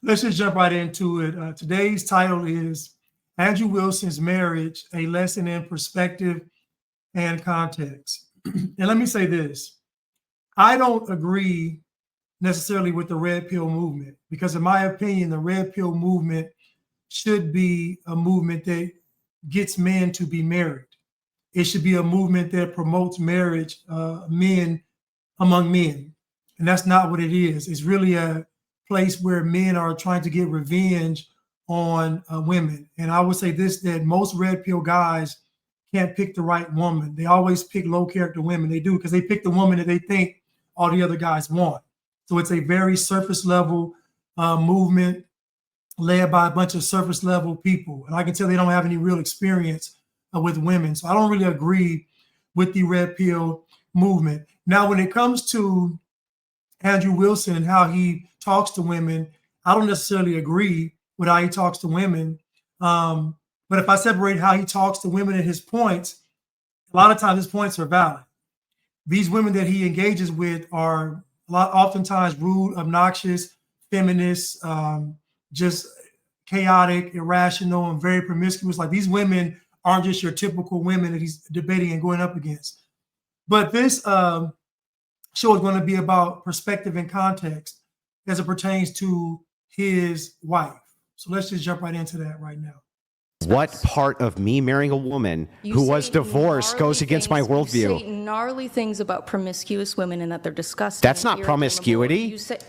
let's just jump right into it. Today's title is Andrew Wilson's Marriage, a Lesson in Perspective and Context. And let me say this. I don't agree necessarily with the red pill movement because in my opinion, the red pill movement should be a movement that gets men to be married. It should be a movement that promotes marriage, men among men. And that's not what it is. It's really a place where men are trying to get revenge on women. And I would say this, that most red pill guys can't pick the right woman. They always pick low character women. They do because they pick the woman that they think all the other guys want. So it's a very surface level movement led by a bunch of surface level people. And I can tell they don't have any real experience with women. So I don't really agree with the red pill movement. Now, when it comes to Andrew Wilson and how he talks to women, I don't necessarily agree with how he talks to women. But if I separate how he talks to women and his points, a lot of times his points are valid. These women that he engages with are oftentimes rude, obnoxious, feminists, just chaotic, irrational, and very promiscuous. Like these women aren't just your typical women that he's debating and going up against. But this show is going to be about perspective and context as it pertains to his wife. So let's just jump right into that right now. What part of me marrying a woman who was divorced goes against my worldview? You say gnarly things about promiscuous women and that they're disgusting. That's not promiscuity. You say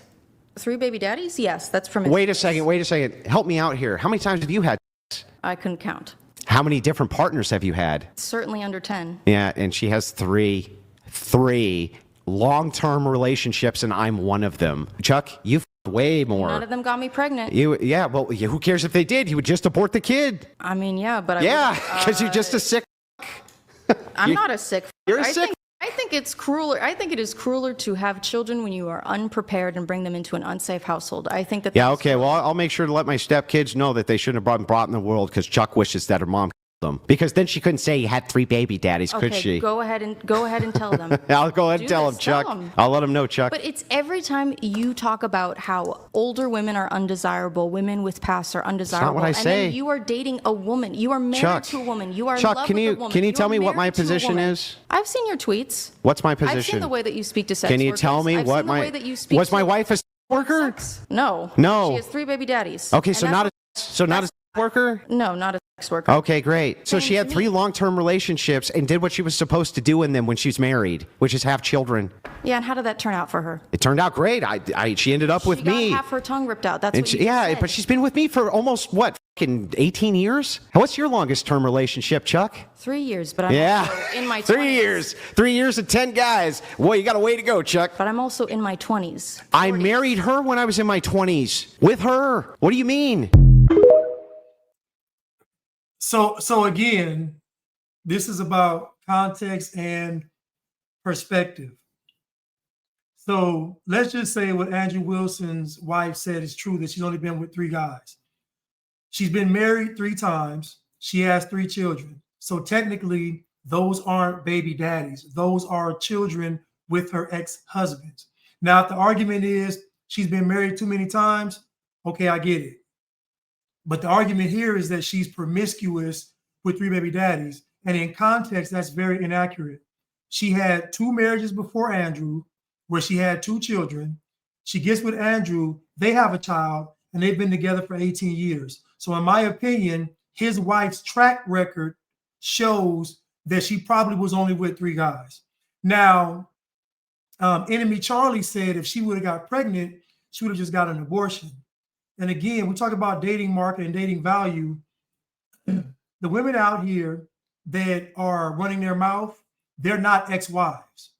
3 baby daddies? Yes, that's promiscuous. Wait a second. Help me out here. How many times have you had sex? I couldn't count. How many different partners have you had? Certainly under 10. Yeah, and she has three long-term relationships, and I'm one of them. Chuck, you've way more. None of them got me pregnant. Well, who cares if they did? You would just abort the kid. I mean, yeah, but because you're just a sick. I'm not a sick. You're a sick. I think it's crueler. I think it is crueler to have children when you are unprepared and bring them into an unsafe household. I think that. Yeah. Okay. Well, I'll make sure to let my stepkids know that they shouldn't have been brought in the world because Chuck wishes that her mom killed them. Because then she couldn't say he had 3 baby daddies, could she? Go ahead and tell them. I'll go ahead and tell them, Chuck. I'll let them know, Chuck. But it's every time you talk about how older women are undesirable, women with pasts are undesirable. That's not what I say. And then you are dating a woman. You are married to a woman. You are in love with a woman. Can you tell me what my position is? I've seen your tweets. What's my position? I've seen the way that you speak to sex workers. Can you workers. tell me what my... Was my wife a sex worker? No. No. She has 3 baby daddies. Okay, so not a sex worker? No, not a sex worker. Okay, great. So she had 3 long-term relationships and did what she was supposed to do in them when she's married, which is have children. Yeah, and how did that turn out for her? It turned out great. She ended up with me. She got half her tongue ripped out. That's what you said. But she's been with me for almost, what, fucking 18 years? What's your longest term relationship, Chuck? 3 years, but I'm also in my 20s. 3 years. 3 years and 10 guys. Boy, you got a way to go, Chuck. But I'm also in my 20s. 40s. I married her when I was in my 20s. With her. What do you mean? So again, this is about context and perspective. So let's just say what Andrew Wilson's wife said is true, that she's only been with 3 guys. She's been married 3 times. She has 3 children. So technically, those aren't baby daddies. Those are children with her ex-husbands. Now, if the argument is she's been married too many times, okay, I get it. But the argument here is that she's promiscuous with 3 baby daddies. And in context, that's very inaccurate. She had 2 marriages before Andrew, where she had 2 children. She gets with Andrew, they have a child, and they've been together for 18 years. So in my opinion, his wife's track record shows that she probably was only with 3 guys. Now, Enemy Charlie said if she would have got pregnant, she would have just got an abortion. And again, we talk about dating market and dating value. The women out here that are running their mouth, they're not ex-wives.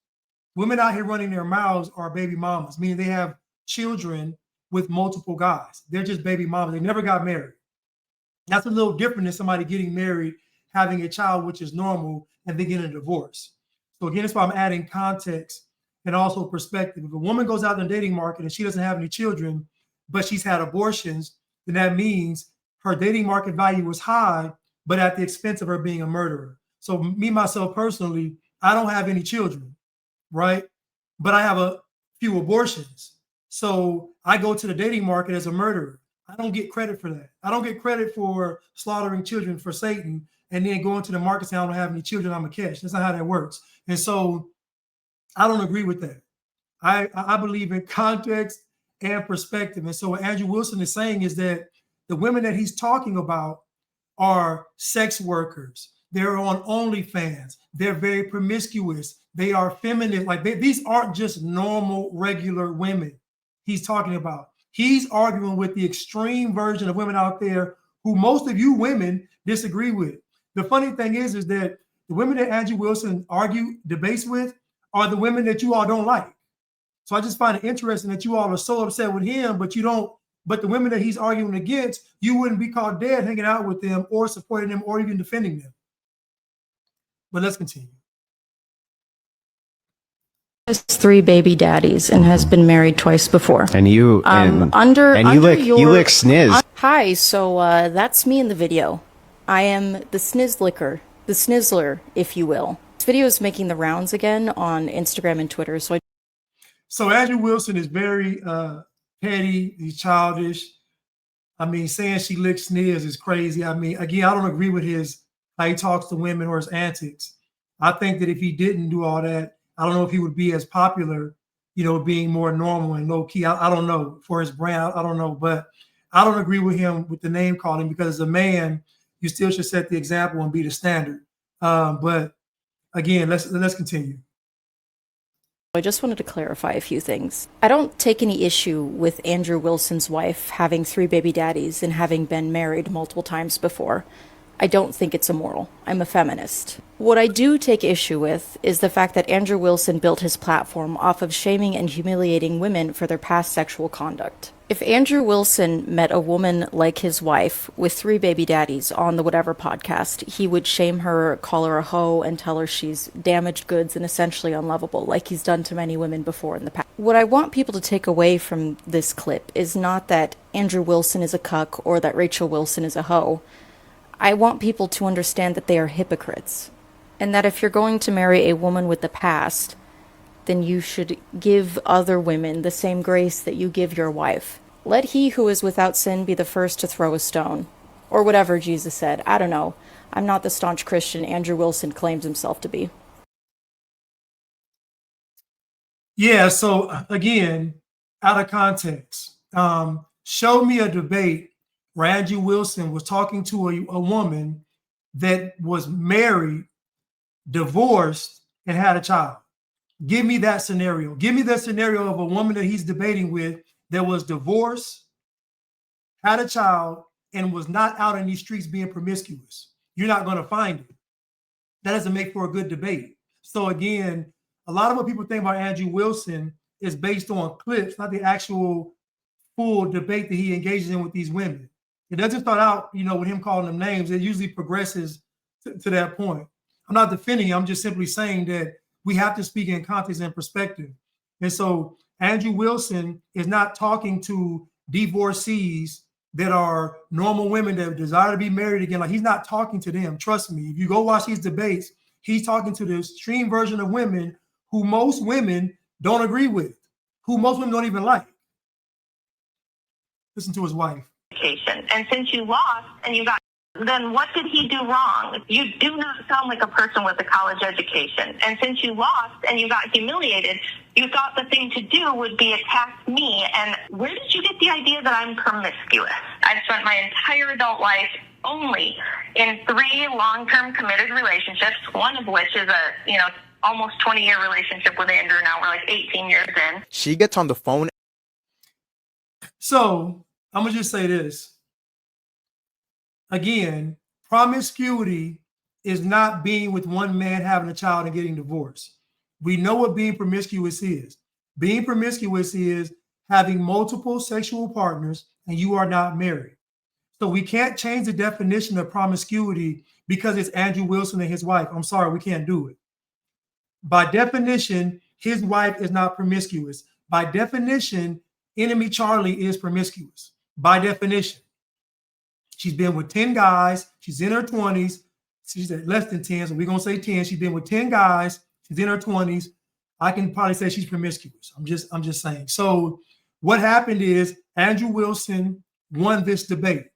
Women out here running their mouths are baby mamas, meaning they have children with multiple guys. They're just baby mamas. They never got married. That's a little different than somebody getting married, having a child, which is normal, and then getting a divorce. So again, that's why I'm adding context and also perspective. If a woman goes out in the dating market and she doesn't have any children, but she's had abortions, then that means her dating market value was high, but at the expense of her being a murderer. So me, myself personally, I don't have any children, right? But I have a few abortions. So I go to the dating market as a murderer. I don't get credit for that. I don't get credit for slaughtering children for Satan and then going to the market saying I don't have any children I'm gonna catch. That's not how that works. And so I don't agree with that. I believe in context and perspective. And so what Andrew Wilson is saying is that the women that he's talking about are sex workers. They're on OnlyFans. They're very promiscuous. They are feminine. Like these aren't just normal, regular women he's talking about. He's arguing with the extreme version of women out there who most of you women disagree with. The funny thing is that the women that Andrew Wilson debates with are the women that you all don't like. So I just find it interesting that you all are so upset with him, but you don't, but the women that he's arguing against, you wouldn't be caught dead hanging out with them or supporting them or even defending them. But let's continue. Has 3 baby daddies and has been married twice before. And you you lick sniz. Hi, so that's me in the video. I am the snizlicker, the snizzler, if you will. This video is making the rounds again on Instagram and Twitter, So Andrew Wilson is very petty, he's childish. I mean, saying she licks sniz is crazy. I mean, again, I don't agree with how he talks to women or his antics. I think that if he didn't do all that, I don't know if he would be as popular, being more normal and low key. I don't know for his brand. I don't know, but I don't agree with him with the name calling because as a man, you still should set the example and be the standard. But again, let's continue. I just wanted to clarify a few things. I don't take any issue with Andrew Wilson's wife having 3 baby daddies and having been married multiple times before. I don't think it's immoral. I'm a feminist. What I do take issue with is the fact that Andrew Wilson built his platform off of shaming and humiliating women for their past sexual conduct. If Andrew Wilson met a woman like his wife with 3 baby daddies on the Whatever podcast, he would shame her, call her a hoe, and tell her she's damaged goods and essentially unlovable, like he's done to many women before in the past. What I want people to take away from this clip is not that Andrew Wilson is a cuck or that Rachel Wilson is a hoe. I want people to understand that they are hypocrites, and that if you're going to marry a woman with a past, then you should give other women the same grace that you give your wife. Let he who is without sin be the first to throw a stone. Or whatever Jesus said. I don't know. I'm not the staunch Christian Andrew Wilson claims himself to be. Yeah, so again, out of context, show me a debate where Andrew Wilson was talking to a woman that was married, divorced, and had a child. Give me that scenario. Give me that scenario of a woman that he's debating with that was divorced, had a child, and was not out in these streets being promiscuous. You're not going to find it. That doesn't make for a good debate. So again, a lot of what people think about Andrew Wilson is based on clips, not the actual full debate that he engages in with these women. It doesn't start out, with him calling them names. It usually progresses to that point. I'm not defending him. I'm just simply saying that we have to speak in context and perspective. And so Andrew Wilson is not talking to divorcees that are normal women that desire to be married again. Like, he's not talking to them. Trust me. If you go watch these debates, he's talking to the extreme version of women who most women don't agree with, who most women don't even like. Listen to his wife. And since you lost and you got, then what did he do wrong? You do not sound like a person with a college education. And since you lost and you got humiliated, you thought the thing to do would be attack me. And where did you get the idea that I'm promiscuous? I've spent my entire adult life only in 3 long-term committed relationships, one of which is a, almost 20-year relationship with Andrew. Now we're like 18 years in. She gets on the phone. So I'm going to just say this. Again, promiscuity is not being with one man, having a child, and getting divorced. We know what being promiscuous is. Being promiscuous is having multiple sexual partners and you are not married. So we can't change the definition of promiscuity because it's Andrew Wilson and his wife. I'm sorry, we can't do it. By definition, his wife is not promiscuous. By definition, Enemy Charlie is promiscuous. By definition. She's been with 10 guys. She's in her 20s. She's at less than 10, so we're going to say 10. She's been with 10 guys. She's in her 20s. I can probably say she's promiscuous. I'm just saying. So what happened is Andrew Wilson won this debate.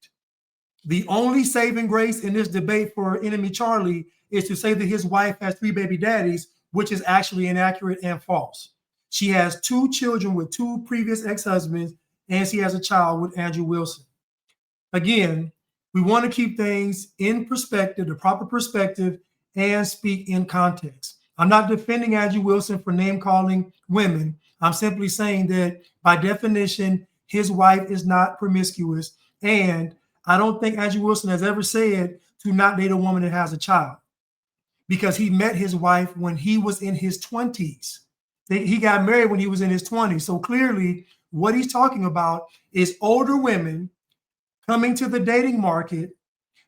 The only saving grace in this debate for enemy Charlie is to say that his wife has 3 baby daddies, which is actually inaccurate and false. She has 2 children with 2 previous ex-husbands, and she has a child with Andrew Wilson. Again, we want to keep things in perspective, the proper perspective, and speak in context. I'm not defending Andrew Wilson for name calling women. I'm simply saying that by definition, his wife is not promiscuous. And I don't think Andrew Wilson has ever said to not date a woman that has a child, because he met his wife when he was in his 20s. He got married when he was in his 20s. So clearly what he's talking about is older women coming to the dating market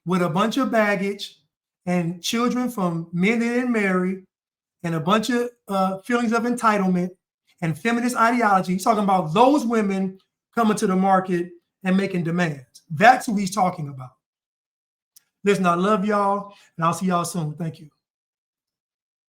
with a bunch of baggage and children from men they didn't marry and a bunch of feelings of entitlement and feminist ideology. He's talking about those women coming to the market and making demands. That's who he's talking about. Listen, I love y'all, and I'll see y'all soon. Thank you.